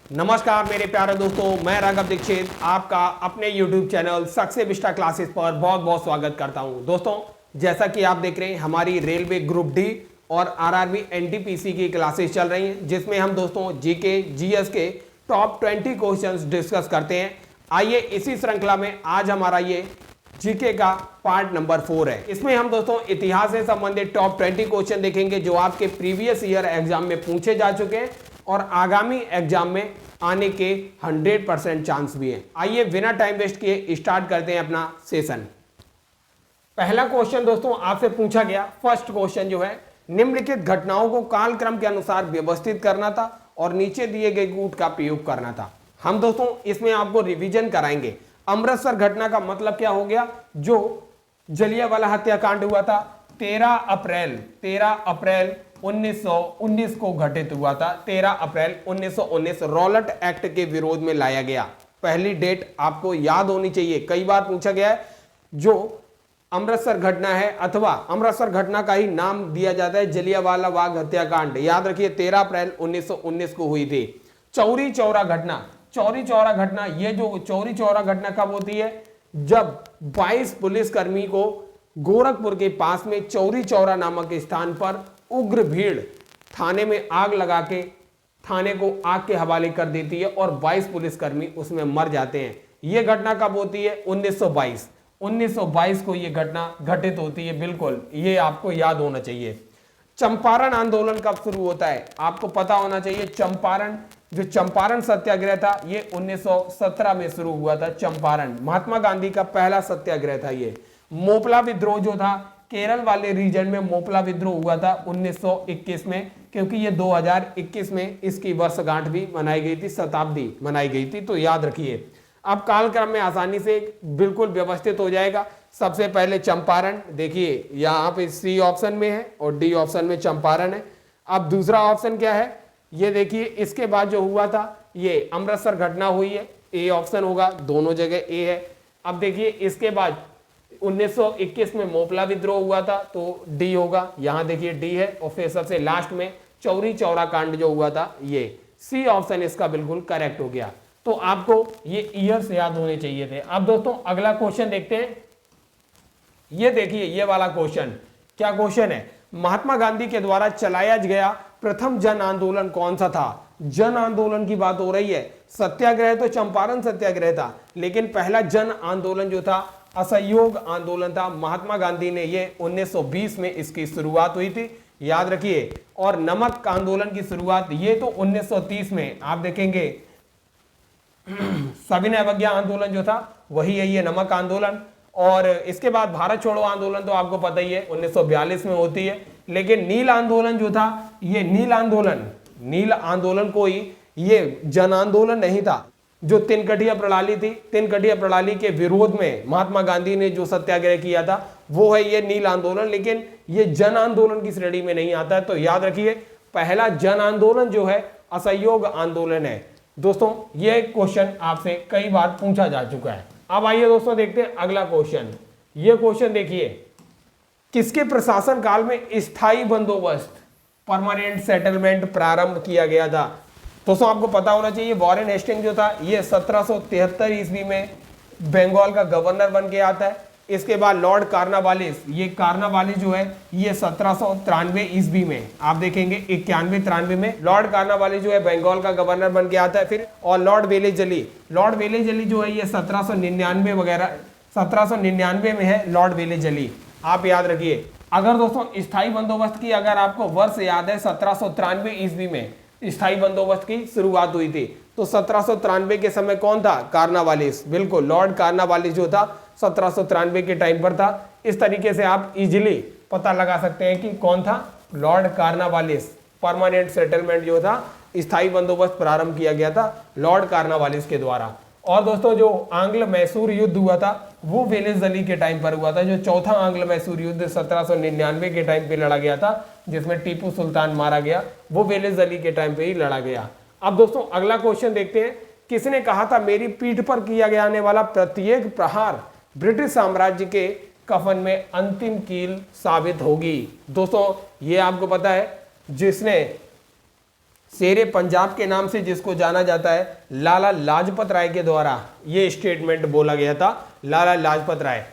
नमस्कार मेरे प्यारे दोस्तों, मैं राघव दीक्षित आपका अपने YouTube channel success Vista classes पर बहुत बहुत स्वागत करता हूं। दोस्तों, जैसा कि आप देख रहे हैं हमारी रेलवे ग्रुप डी और आरआरबी एनटीपीसी की क्लासेस चल रही हैं, जिसमें हम दोस्तों जीके जीएस के टॉप 20 क्वेश्चंस डिस्कस करते हैं। आइए इसी श्रृंखला में आज हमारा ये जीके का पार्ट नंबर 4 है। इसमें हम दोस्तों इतिहास से संबंधित टॉप 20 क्वेश्चन देखेंगे जो आपके प्रीवियस ईयर एग्जाम में पूछे जा चुके हैं और आगामी एग्जाम में आने के 100% चांस भी हैं। आइए बिना टाइम वेस्ट किए स्टार्ट करते हैं अपना सेशन। पहला क्वेश्चन दोस्तों आपसे पूछा गया, फर्स्ट क्वेश्चन जो है, निम्नलिखित घटनाओं को कालक्रम के अनुसार व्यवस्थित करना था और नीचे दिए गए कूट का प्रयोग करना था। हम दोस्तों इसमें आपको रिवीजन कराएंगे। अमृतसर घटना का मतलब क्या हो गया? जो जलियांवाला हत्याकांड हुआ था 13 अप्रैल 1919 को घटित हुआ था। 13 अप्रैल 1919 रॉलेट एक्ट के विरोध में लाया गया। पहली डेट आपको याद होनी चाहिए, कई बार पूछा गया है। जो अमृतसर घटना है अथवा अमृतसर घटना का ही नाम दिया जाता है जलियांवाला बाग हत्याकांड, याद रखिए 13 अप्रैल 1919 को हुई थी। चौरी चौरा घटना, चौरी चौरा घटना, ये जो चौरी चौरा घटना कब होती है? जब 22 पुलिसकर्मी को गोरखपुर के पास में चौरी चौरा नामक स्थान पर उग्र भीड़ थाने में आग लगा के थाने को आग के हवाले कर देती है और 22 पुलिसकर्मी उसमें मर जाते हैं। यह घटना कब होती है? 1922 को यह घटना घटित होती है। बिल्कुल, ये आपको याद होना चाहिए। चंपारण आंदोलन कब शुरू होता है? आपको पता होना चाहिए। चंपारण सत्याग्रह था ये 1917 में शुरू हुआ था। चंपारण महात्मा गांधी का पहला सत्याग्रह था ये। मोपला विद्रोह जो था केरल वाले रीजन में, मोपला विद्रोह हुआ था 1921 में, क्योंकि ये 2021 में इसकी वर्षगांठ भी मनाई गई थी, शताब्दी मनाई गई थी, तो याद रखिए। अब कालक्रम में आसानी से बिल्कुल व्यवस्थित हो जाएगा। सबसे पहले चंपारण, देखिए यहाँ पे सी ऑप्शन में है और डी ऑप्शन में चंपारण है। अब दूसरा ऑप्शन क्या है ये देखिए, इसके बाद जो हुआ था ये अमृतसर घटना हुई है, ए ऑप्शन होगा, दोनों जगह ए है। अब देखिए इसके बाद 1921 में मोपला विद्रोह हुआ था तो डी होगा, यहाँ देखिए डी है। और फिर सबसे लास्ट में चौरी चौरा कांड जो हुआ था, ये सी ऑप्शन इसका बिल्कुल करेक्ट हो गया। तो आपको ये ईयर्स याद होने चाहिए थे। अब दोस्तों अगला क्वेश्चन देखते हैं। ये देखिए ये वाला क्वेश्चन, क्या क्वेश्चन है? महात्मा गांधी के द्वारा चलाया गया प्रथम जन आंदोलन कौन सा था? जन आंदोलन की बात हो रही है। सत्याग्रह तो चंपारण सत्याग्रह था, लेकिन पहला जन आंदोलन जो था असहयोग आंदोलन था। महात्मा गांधी ने ये 1920 में इसकी शुरुआत हुई थी, याद रखिए। और नमक आंदोलन की शुरुआत ये तो 1930 में, आप देखेंगे सविनय अवज्ञा आंदोलन जो था वही है ये नमक आंदोलन। और इसके बाद भारत छोड़ो आंदोलन तो आपको पता ही है 1942 में होती है। लेकिन नील आंदोलन जो था, ये नील आंदोलन कोई ये जन आंदोलन नहीं था। जो तिनकटिया प्रणाली थी, तिनकटिया प्रणाली के विरोध में महात्मा गांधी ने जो सत्याग्रह किया था वो है ये नील आंदोलन, लेकिन ये जन आंदोलन की श्रेणी में नहीं आता है। तो याद रखिए पहला जन आंदोलन जो है असहयोग आंदोलन है। दोस्तों ये क्वेश्चन आपसे कई बार पूछा जा चुका है। अब आइए दोस्तों देखते हैं अगला क्वेश्चन। ये क्वेश्चन देखिए, किसके प्रशासन काल में स्थायी बंदोबस्त परमानेंट सेटलमेंट प्रारंभ किया गया था? दोस्तों आपको पता होना चाहिए वॉरेन हेस्टिंग जो था ये 1773 ईस्वी में बंगाल का गवर्नर बन के आता है। इसके बाद लॉर्ड कार्नवालिस, ये कार्नवालिस जो है ये 1793 ईस्वी में, आप देखेंगे 91-93 में लॉर्ड कार्नवालिस जो है बंगाल का गवर्नर बन के आता है। फिर और लॉर्ड वेले जली जो है ये 1799 वगैरह 1799 में है लॉर्ड वेले जली, आप याद रखिए। अगर दोस्तों स्थायी बंदोबस्त की अगर आपको वर्ष याद है 1793 ईस्वी में स्थायी बंदोबस्त की शुरुआत हुई थी। तो 1793 के समय कौन था? कार्नवालिस, बिल्कुल लॉर्ड कार्नवालिस जो था 1793 के टाइम पर था। इस तरीके से आप इजीली पता लगा सकते हैं कि कौन था, लॉर्ड कार्नवालिस। परमानेंट सेटलमेंट जो था, स्थायी बंदोबस्त प्रारंभ किया गया था लॉर्ड कार्नवालिस के द्वारा। और दोस्तों जो आंग्ल मैसूर युद्ध हुआ था वो वेलेस जली के टाइम पर हुआ था। जो चौथा आंग्ल मैसूर युद्ध 1799 के टाइम पे लड़ा गया था, जिसमें टीपू सुल्तान मारा गया, वो वेलेस जली के टाइम पे ही लड़ा गया। अब दोस्तों अगला क्वेश्चन देखते हैं। किसने कहा था मेरी पीठ पर किया जाने वाला प्रत्येक प्रहार ब्रिटिश साम्राज्य के कफन में अंतिम कील साबित होगी? दोस्तों ये आपको पता है, जिसने शेरे पंजाब के नाम से जिसको जाना जाता है, लाला लाजपत राय के द्वारा ये स्टेटमेंट बोला गया था, लाला लाजपत राय।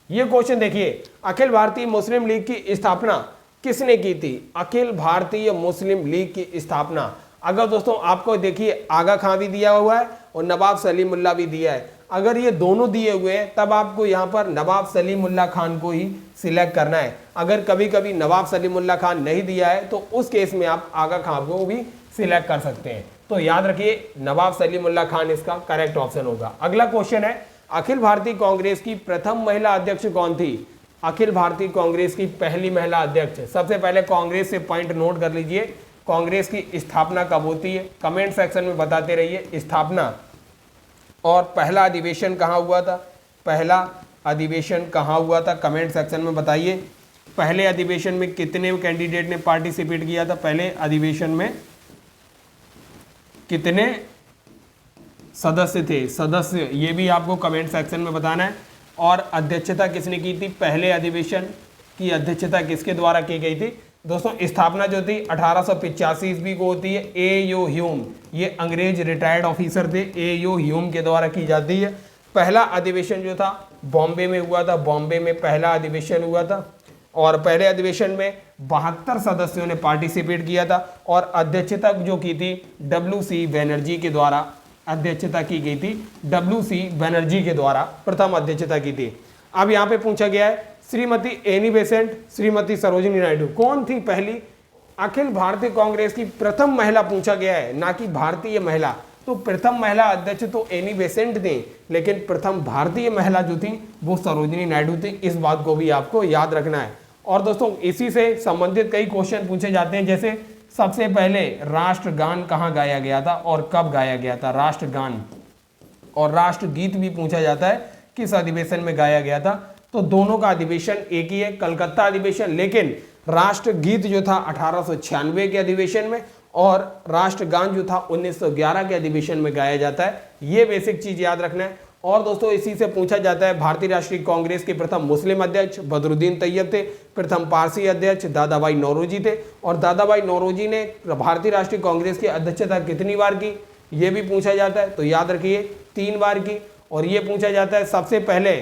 ये क्वेश्चन देखिए, अखिल भारतीय मुस्लिम लीग की स्थापना किसने की थी? अखिल भारतीय मुस्लिम लीग की स्थापना, अगर दोस्तों आपको देखिए आगा खां भी दिया हुआ है और नवाब सलीमुल्लाह भी दिया है, अगर ये दोनों दिए हुए हैं तब आपको यहाँ पर नवाब सलीमुल्लाह खान को ही सिलेक्ट करना है। अगर कभी कभी नवाब सलीमुल्लाह खान नहीं दिया है तो उस केस में आप आगा खां को भी सिलेक्ट कर सकते हैं। तो याद रखिए नवाब सलीमुल्लाह खान इसका करेक्ट ऑप्शन होगा। अगला क्वेश्चन है, अखिल भारतीय कांग्रेस की प्रथम महिला अध्यक्ष कौन थी? अखिल भारतीय कांग्रेस की पहली महिला अध्यक्ष, सबसे पहले कांग्रेस से पॉइंट नोट कर लीजिए, कांग्रेस की स्थापना कब होती है? कमेंट सेक्शन में बताते रहिए स्थापना, और पहला अधिवेशन कहाँ हुआ था? पहला अधिवेशन कहाँ हुआ था? कमेंट सेक्शन में बताइए। पहले अधिवेशन में कितने कैंडिडेट ने पार्टिसिपेट किया था? पहले अधिवेशन में कितने सदस्य थे? सदस्य, ये भी आपको कमेंट सेक्शन में बताना है। और अध्यक्षता किसने की थी? पहले अधिवेशन की अध्यक्षता किसके द्वारा की गई थी? दोस्तों स्थापना जो थी 1885 ईस्वी को होती है, ए यू ह्यूम, ये अंग्रेज रिटायर्ड ऑफिसर थे, ए यू ह्यूम के द्वारा की जाती है। पहला अधिवेशन जो था बॉम्बे में हुआ था, बॉम्बे में पहला अधिवेशन हुआ था और पहले अधिवेशन में 72 सदस्यों ने पार्टिसिपेट किया था और अध्यक्षता जो की थी WC बनर्जी के द्वारा अध्यक्षता की गई थी, WC बनर्जी के द्वारा प्रथम अध्यक्षता की थी। अब यहाँ पे पूछा गया है श्रीमती एनी बेसेंट, श्रीमती सरोजिनी नायडू कौन थी पहली? अखिल भारतीय कांग्रेस की प्रथम महिला पूछा गया है, ना कि भारतीय महिला। तो प्रथम महिला अध्यक्ष तो एनी बेसेंट थी, लेकिन प्रथम भारतीय महिला जो थी वो सरोजिनी नायडू थी। इस बात को भी आपको याद रखना है। और दोस्तों इसी से संबंधित कई क्वेश्चन पूछे जाते हैं, जैसे सबसे पहले राष्ट्रगान कहाँ गाया गया था और कब गाया गया था? राष्ट्रगान और राष्ट्रगीत भी पूछा जाता है किस अधिवेशन में गाया गया था। तो दोनों का अधिवेशन एक ही है, कलकत्ता अधिवेशन, लेकिन राष्ट्रगीत जो था 1896 के अधिवेशन में और राष्ट्रगान जो था 1911 के अधिवेशन में गाया जाता है। ये बेसिक चीज याद रखना है। और दोस्तों इसी से पूछा जाता है भारतीय राष्ट्रीय कांग्रेस के प्रथम मुस्लिम अध्यक्ष बदरुद्दीन तैयब थे, प्रथम पारसी अध्यक्ष दादा भाई नौरोजी थे और दादा भाई नौरोजी ने भारतीय राष्ट्रीय कांग्रेस की अध्यक्षता कितनी बार की? ये भी पूछा जाता है, तो याद रखिए 3 बार की। और ये पूछा जाता है सबसे पहले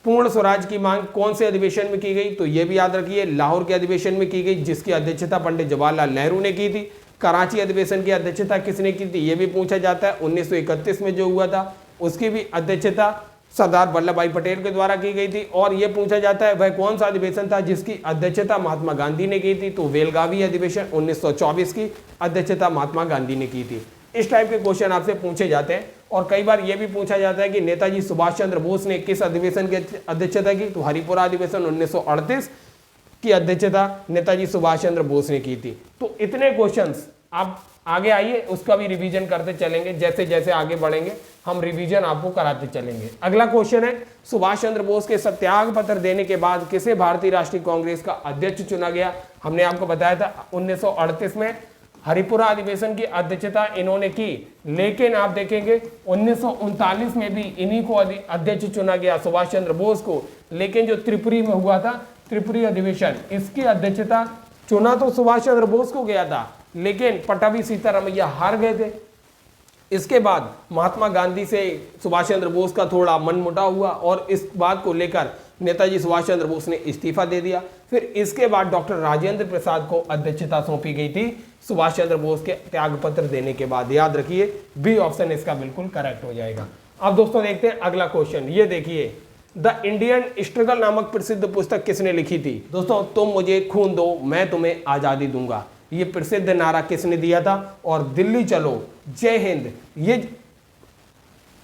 पूर्ण स्वराज की मांग कौन से अधिवेशन में की गई? तो ये भी याद रखिए लाहौर के अधिवेशन में की गई, जिसकी अध्यक्षता पंडित जवाहरलाल नेहरू ने की थी। कराची अधिवेशन की अध्यक्षता किसने की थी? ये भी पूछा जाता है। 1931 में जो हुआ था उसकी भी अध्यक्षता सरदार वल्लभ भाई पटेल के द्वारा की गई थी। और ये पूछा जाता है वह कौन सा अधिवेशन था जिसकी अध्यक्षता महात्मा गांधी ने की थी? तो बेलगावी अधिवेशन 1924 की अध्यक्षता महात्मा गांधी ने की थी। इस टाइप के क्वेश्चन आपसे पूछे जाते हैं। और कई बार यह भी पूछा जाता है कि नेताजी सुभाष चंद्र बोस ने किस अधिवेशन की अध्यक्षता की? तो हरिपुरा अधिवेशन 1938 की अध्यक्षता नेताजी सुभाष चंद्र बोस ने की थी। तो इतने क्वेश्चंस आप आगे आइए उसका भी रिवीजन करते चलेंगे, जैसे जैसे आगे बढ़ेंगे हम रिवीजन आपको कराते चलेंगे। अगला क्वेश्चन है सुभाष चंद्र बोस के सत्याग्रह पत्र देने के बाद किसे भारतीय राष्ट्रीय कांग्रेस का अध्यक्ष चुना गया? हमने आपको बताया था 1938 में हरिपुरा अधिवेशन की अध्यक्षता इन्होंने की, लेकिन आप देखेंगे 1939 में भी इन्हीं को अध्यक्ष चुना गया सुभाष चंद्र बोस को। लेकिन जो त्रिपुरी में हुआ था त्रिपुरी अधिवेशन, इसकी अध्यक्षता चुना तो सुभाष चंद्र बोस को गया था, लेकिन पट्टाभी सीतारामैया हार गए थे। इसके बाद महात्मा गांधी से सुभाष चंद्र बोस का थोड़ा मनमुटाव हुआ और इस बात को लेकर नेताजी सुभाष चंद्र बोस ने इस्तीफा दे दिया। फिर इसके बाद डॉक्टर राजेंद्र प्रसाद को अध्यक्षता सौंपी गई थी सुभाष चंद्र बोस के त्यागपत्र देने के बाद। याद रखिए बी ऑप्शन इसका बिल्कुल करेक्ट हो जाएगा। अब दोस्तों देखते हैं अगला क्वेश्चन। ये देखिए द इंडियन स्ट्रगल नामक प्रसिद्ध पुस्तक किसने लिखी थी? दोस्तों तुम मुझे खून दो मैं तुम्हें आजादी दूंगा, ये प्रसिद्ध नारा किसने दिया था? और दिल्ली चलो जय हिंद, ये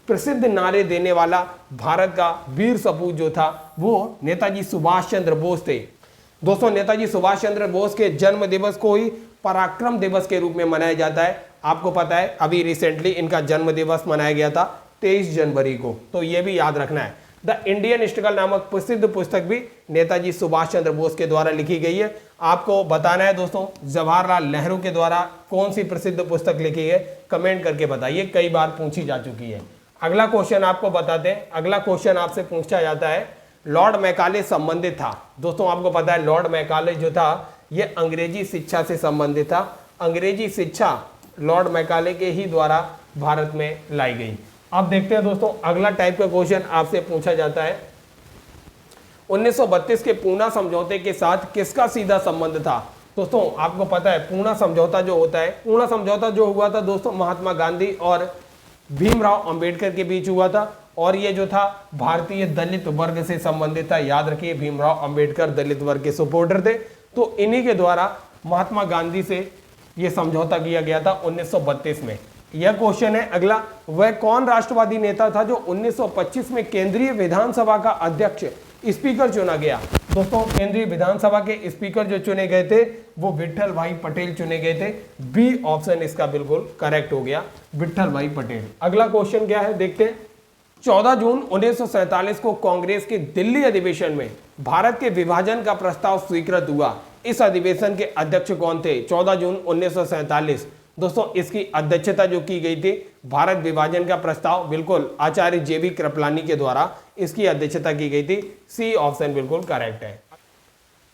प्रसिद्ध नारे देने वाला भारत का वीर सपूत जो था वो नेताजी सुभाष चंद्र बोस थे। दोस्तों नेताजी सुभाष चंद्र बोस के जन्म दिवस को ही पराक्रम दिवस के रूप में मनाया जाता है। आपको पता है अभी रिसेंटली इनका जन्म दिवस मनाया गया था 23 जनवरी को, तो ये भी याद रखना है। द इंडियन स्ट्रगल नामक प्रसिद्ध पुस्तक भी नेताजी सुभाष चंद्र बोस के द्वारा लिखी गई है। आपको बताना है दोस्तों जवाहरलाल नेहरू के द्वारा कौन सी प्रसिद्ध पुस्तक लिखी है, कमेंट करके बताइए, कई बार पूछी जा चुकी है। अगला क्वेश्चन आपको बताते हैं। अगला क्वेश्चन आपसे पूछा जाता है लॉर्ड मैकाले संबंधित था। दोस्तों आपको पता है लॉर्ड मैकाले जो था यह अंग्रेजी शिक्षा से संबंधित था। अंग्रेजी शिक्षा लॉर्ड मैकाले के ही द्वारा भारत में लाई गई। अब देखते हैं दोस्तों अगला टाइप का क्वेश्चन आपसे पूछा जाता है 1932 के पूना समझौते के साथ किसका सीधा संबंध था। दोस्तों आपको पता है पूना समझौता जो होता है, पूना समझौता जो हुआ था दोस्तों महात्मा गांधी और भीमराव अंबेडकर के बीच हुआ था और ये जो था भारतीय दलित वर्ग से संबंधित था। याद रखिए भीमराव अंबेडकर दलित वर्ग के सपोर्टर थे, तो इन्हीं के द्वारा महात्मा गांधी से यह समझौता किया गया था 1932 में। यह क्वेश्चन है अगला, वह कौन राष्ट्रवादी नेता था जो 1925 में केंद्रीय विधानसभा का अध्यक्ष स्पीकर चुना गया। दोस्तों केंद्रीय विधानसभा के स्पीकर जो चुने गए थे वो विट्ठल भाई पटेल चुने गए थे। बी ऑप्शन इसका बिल्कुल करेक्ट हो गया, विट्ठल भाई पटेल। अगला क्वेश्चन क्या है देखते हैं। 14 जून 1947 को कांग्रेस के दिल्ली अधिवेशन में भारत के विभाजन का प्रस्ताव स्वीकृत हुआ। इस अधिवेशन के अध्यक्ष कौन थे? 14 जून 1947 दोस्तों इसकी अध्यक्षता जो की गई थी भारत विभाजन का प्रस्ताव बिल्कुल आचार्य जेबी कृपलानी के द्वारा इसकी अध्यक्षता की गई थी। सी ऑप्शन बिल्कुल करेक्ट है।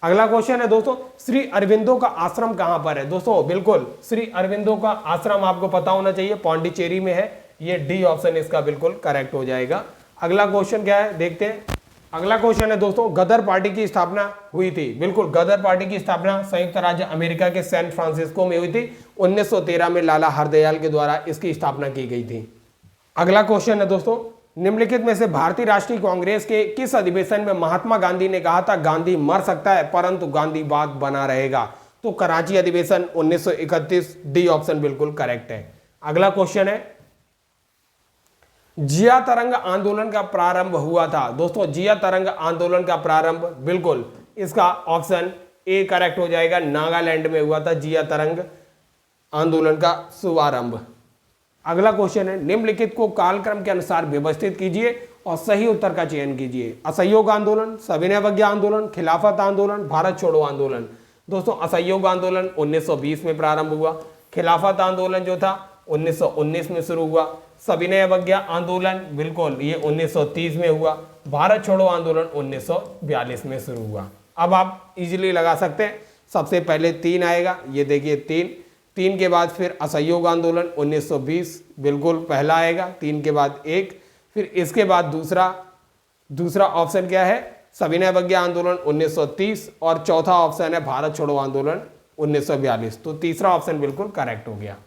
अगला क्वेश्चन है दोस्तों श्री अरविंदो का आश्रम कहां पर है। दोस्तों बिल्कुल श्री अरविंदो का आश्रम आपको पता होना चाहिए, पौंडीचेरी में है। ये डी ऑप्शन इसका बिल्कुल करेक्ट हो जाएगा। अगला क्वेश्चन क्या है देखते हैं। अगला क्वेश्चन है दोस्तों गदर पार्टी की स्थापना हुई थी। बिल्कुल गदर पार्टी की स्थापना संयुक्त राज्य अमेरिका के सैन फ्रांसिस्को में हुई थी। 1913 में लाला हरदयाल के द्वारा इसकी स्थापना की गई थी। अगला क्वेश्चन है दोस्तों निम्नलिखित में से भारतीय राष्ट्रीय कांग्रेस के किस अधिवेशन में महात्मा गांधी ने कहा था गांधी मर सकता है परंतु गांधीवाद बना रहेगा। तो कराची अधिवेशन 1931। डी ऑप्शन बिल्कुल करेक्ट है। अगला क्वेश्चन है जिया तरंग आंदोलन का प्रारंभ हुआ था। दोस्तों जिया तरंग आंदोलन का प्रारंभ बिल्कुल इसका ऑप्शन ए करेक्ट हो जाएगा, नागालैंड में हुआ था जिया तरंग आंदोलन का शुभारंभ। अगला क्वेश्चन है निम्नलिखित को कालक्रम के अनुसार व्यवस्थित कीजिए और सही उत्तर का चयन कीजिए। असहयोग आंदोलन, सविनय अवज्ञा आंदोलन, खिलाफत आंदोलन, भारत छोड़ो आंदोलन। दोस्तों असहयोग आंदोलन 1920 में प्रारंभ हुआ, खिलाफत आंदोलन जो था 1919 में शुरू हुआ, सविनय अवज्ञा आंदोलन बिल्कुल ये 1930 में हुआ, भारत छोड़ो आंदोलन 1942 में शुरू हुआ। अब आप इजीली लगा सकते हैं, सबसे पहले 3 आएगा, ये देखिए 3 के बाद फिर असहयोग आंदोलन 1920 बिल्कुल पहला आएगा, 3 के बाद 1, फिर इसके बाद दूसरा ऑप्शन क्या है सविनय अवज्ञा आंदोलन 1930 और चौथा ऑप्शन है भारत छोड़ो आंदोलन 1942। तो तीसरा ऑप्शन बिल्कुल करेक्ट हो गया।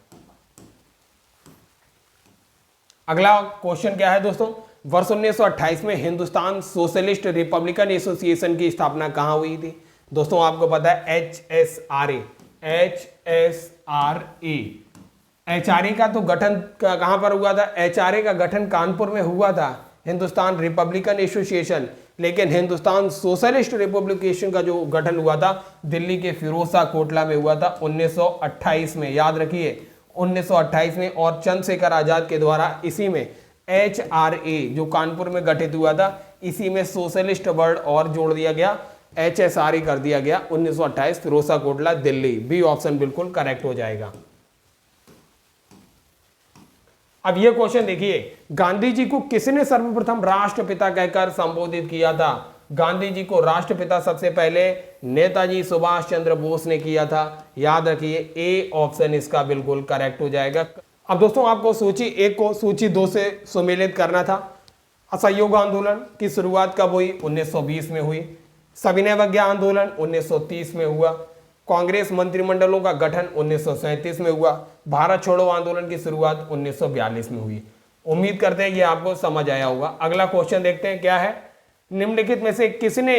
अगला क्वेश्चन क्या है दोस्तों वर्ष 1928 में हिंदुस्तान सोशलिस्ट रिपब्लिकन एसोसिएशन की स्थापना कहां हुई थी। दोस्तों आपको पता है HSRA का तो गठन कहां पर हुआ था। HRA का गठन कानपुर में हुआ था, हिंदुस्तान रिपब्लिकन एसोसिएशन, लेकिन हिंदुस्तान सोशलिस्ट रिपब्लिकेशन का जो गठन हुआ था दिल्ली के फिरोजा कोटला में हुआ था 1928 में। याद रखिए 1928 में और चंद्रशेखर आजाद के द्वारा इसी में HRA जो कानपुर में गठित हुआ था इसी में सोशलिस्ट वर्ड और जोड़ दिया गया, HSRA कर दिया गया 1928 फिरोजा कोटला दिल्ली। बी ऑप्शन बिल्कुल करेक्ट हो जाएगा। अब यह क्वेश्चन देखिए गांधी जी को किसने सर्वप्रथम राष्ट्रपिता कहकर संबोधित किया था। गांधी जी को राष्ट्रपिता सबसे पहले नेताजी सुभाष चंद्र बोस ने किया था। याद रखिए ए ऑप्शन इसका बिल्कुल करेक्ट हो जाएगा। अब दोस्तों आपको सूची 1 को सूची 2 से सुमेलित करना था। असहयोग आंदोलन की शुरुआत कब हुई 1920 में हुई, सविनय अवज्ञा आंदोलन 1930 में हुआ, कांग्रेस मंत्रिमंडलों का गठन 1937 में हुआ, भारत छोड़ो आंदोलन की शुरुआत 1942 में हुई। उम्मीद करते हैं कि आपको समझ आया होगा। अगला क्वेश्चन देखते हैं क्या है, निम्नलिखित में से किसने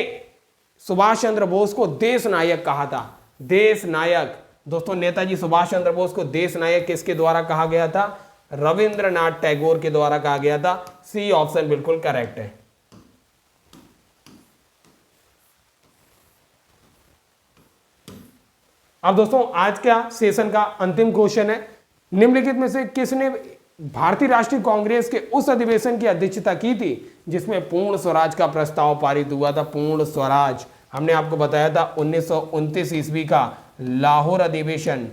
सुभाष चंद्र बोस को देश नायक कहा था। देश नायक दोस्तों नेताजी सुभाष चंद्र बोस को देश नायक किसके द्वारा कहा गया था, रविंद्रनाथ टैगोर के द्वारा कहा गया था। सी ऑप्शन बिल्कुल करेक्ट है। अब दोस्तों आज का सेशन का अंतिम क्वेश्चन है, निम्नलिखित में से किसने भारतीय राष्ट्रीय कांग्रेस के उस अधिवेशन की अध्यक्षता की थी जिसमें पूर्ण स्वराज का प्रस्ताव पारित हुआ था। पूर्ण स्वराज हमने आपको बताया था 1929 ईस्वी का लाहौर अधिवेशन,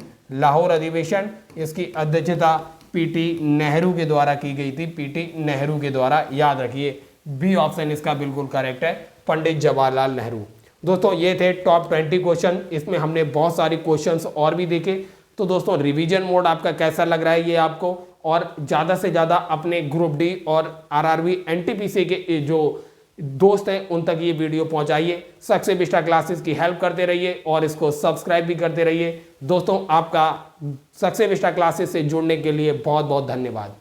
इसकी अध्यक्षता पीटी नेहरू के द्वारा की गई थी। पीटी नेहरू के द्वारा, याद रखिए बी ऑप्शन इसका बिल्कुल करेक्ट है, पंडित जवाहरलाल नेहरू। दोस्तों ये थे टॉप 20 क्वेश्चन, इसमें हमने बहुत सारे क्वेश्चंस और भी देखे। तो दोस्तों रिवीजन मोड आपका कैसा लग रहा है ये आपको, और ज़्यादा से ज़्यादा अपने ग्रुप डी और आरआरबी एनटीपीसी के जो दोस्त हैं उन तक ये वीडियो पहुंचाइए। सक्सेस विस्टा क्लासेस की हेल्प करते रहिए और इसको सब्सक्राइब भी करते रहिए। दोस्तों आपका सक्सेस विस्टा क्लासेस से जुड़ने के लिए बहुत बहुत धन्यवाद।